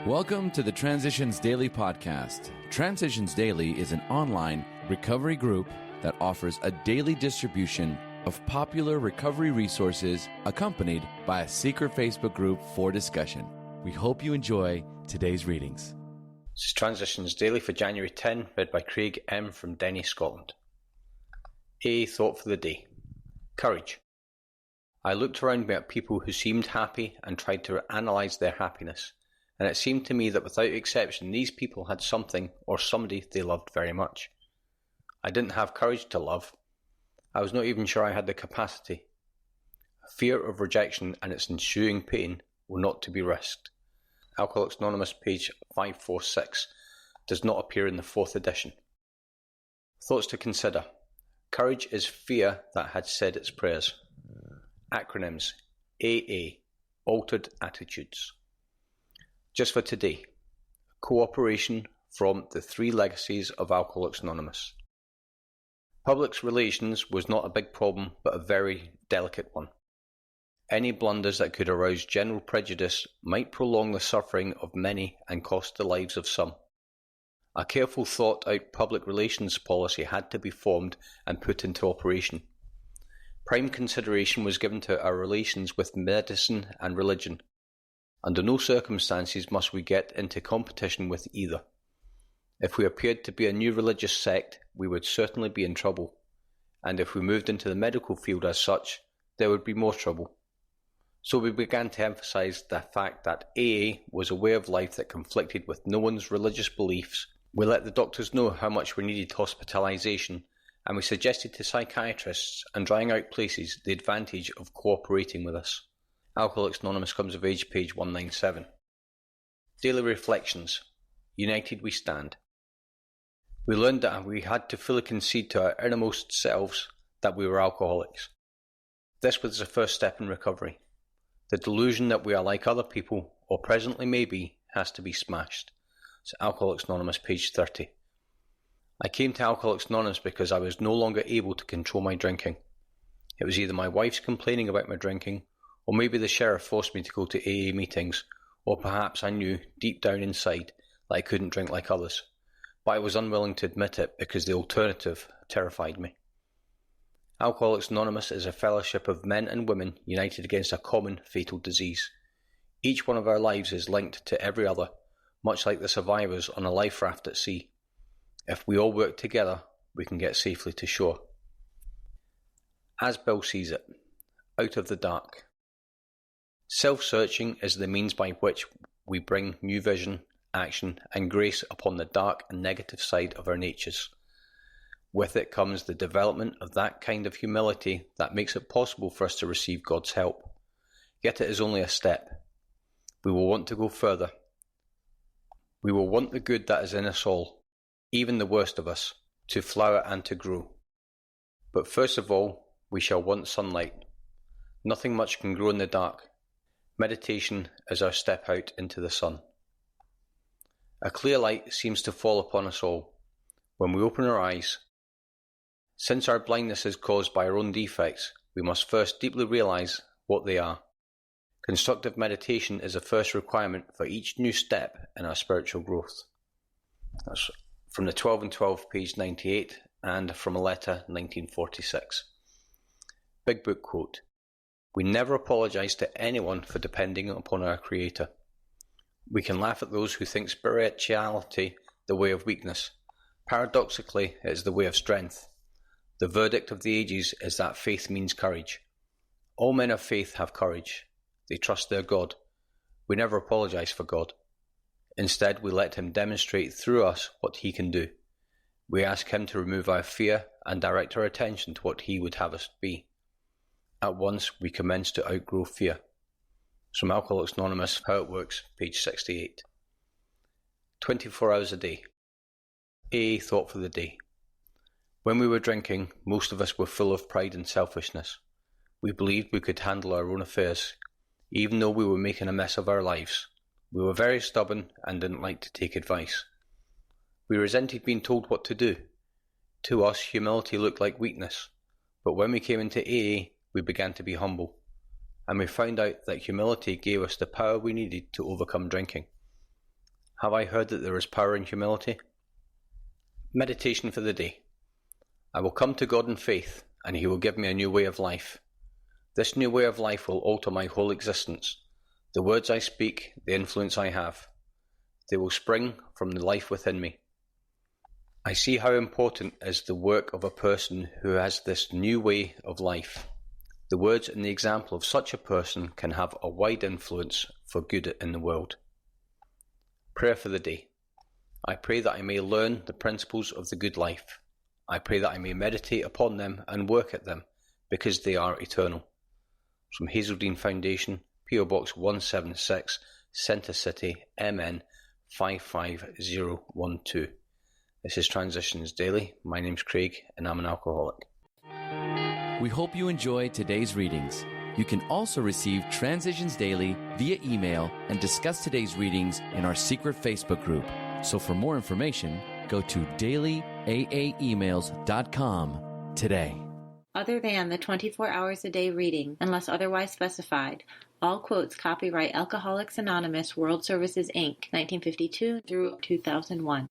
Welcome to the Transitions Daily podcast. Transitions Daily is an online recovery group that offers a daily distribution of popular recovery resources accompanied by a secret Facebook group for discussion. We hope you enjoy today's readings. This is Transitions Daily for January 10, read by Craig M. from Denny, Scotland. A thought for the day. Courage. I looked around me at people who seemed happy and tried to analyse their happiness, and it seemed to me that without exception these people had something or somebody they loved very much. I didn't have courage to love. I was not even sure I had the capacity. Fear of rejection and its ensuing pain were not to be risked. Alcoholics Anonymous, page 546, does not appear in the 4th edition. Thoughts to consider. Courage is fear that had said its prayers. Acronyms: AA, Altered Attitudes. Just for today, cooperation from the 3 legacies of Alcoholics Anonymous. Public relations was not a big problem, but a very delicate one. Any blunders that could arouse general prejudice might prolong the suffering of many and cost the lives of some. A careful thought-out public relations policy had to be formed and put into operation. Prime consideration was given to our relations with medicine and religion. Under no circumstances must we get into competition with either. If we appeared to be a new religious sect, we would certainly be in trouble, and if we moved into the medical field as such, there would be more trouble. So we began to emphasise the fact that AA was a way of life that conflicted with no one's religious beliefs. We let the doctors know how much we needed hospitalisation, and we suggested to psychiatrists and drying out places the advantage of cooperating with us. Alcoholics Anonymous Comes of Age, page 197. Daily Reflections. United we stand. We learned that we had to fully concede to our innermost selves that we were alcoholics. This was the first step in recovery. The delusion that we are like other people, or presently may be, has to be smashed. It's Alcoholics Anonymous, page 30. I came to Alcoholics Anonymous because I was no longer able to control my drinking. It was either my wife's complaining about my drinking, or maybe the sheriff forced me to go to AA meetings, or perhaps I knew, deep down inside, that I couldn't drink like others, but I was unwilling to admit it because the alternative terrified me. Alcoholics Anonymous is a fellowship of men and women united against a common fatal disease. Each one of our lives is linked to every other, much like the survivors on a life raft at sea. If we all work together, we can get safely to shore. As Bill sees it, out of the dark. Self-searching is the means by which we bring new vision, action, and grace upon the dark and negative side of our natures. With it comes the development of that kind of humility that makes it possible for us to receive God's help. Yet it is only a step. We will want to go further. We will want the good that is in us all, even the worst of us, to flower and to grow. But first of all, we shall want sunlight. Nothing much can grow in the dark. Meditation is our step out into the sun. A clear light seems to fall upon us all when we open our eyes. Since our blindness is caused by our own defects, we must first deeply realize what they are. Constructive meditation is the first requirement for each new step in our spiritual growth. That's from the 12 and 12, page 98, and from a letter 1946. Big Book quote. We never apologize to anyone for depending upon our Creator. We can laugh at those who think spirituality the way of weakness. Paradoxically, it is the way of strength. The verdict of the ages is that faith means courage. All men of faith have courage. They trust their God. We never apologize for God. Instead, we let Him demonstrate through us what He can do. We ask Him to remove our fear and direct our attention to what He would have us be. At once, we commence to outgrow fear. From Alcoholics Anonymous, How It Works, page 68. 24 hours a day. AA thought for the day. When we were drinking, most of us were full of pride and selfishness. We believed we could handle our own affairs, even though we were making a mess of our lives. We were very stubborn and didn't like to take advice. We resented being told what to do. To us, humility looked like weakness, but when we came into AA, we began to be humble, and we found out that humility gave us the power we needed to overcome drinking. Have I heard that there is power in humility? Meditation for the day. I will come to God in faith, and He will give me a new way of life. This new way of life will alter my whole existence. The words I speak, the influence I have, they will spring from the life within me. I see how important is the work of a person who has this new way of life. The words and the example of such a person can have a wide influence for good in the world. Prayer for the day. I pray that I may learn the principles of the good life. I pray that I may meditate upon them and work at them, because they are eternal. From Hazeldean Foundation, P.O. Box 176, Centre City, MN 55012. This is Transitions Daily. My name's Craig, and I'm an alcoholic. We hope you enjoyed today's readings. You can also receive Transitions Daily via email and discuss today's readings in our secret Facebook group. So for more information, go to dailyaaemails.com today. Other than the 24 hours a day reading, unless otherwise specified, all quotes copyright Alcoholics Anonymous World Services, Inc., 1952 through 2001.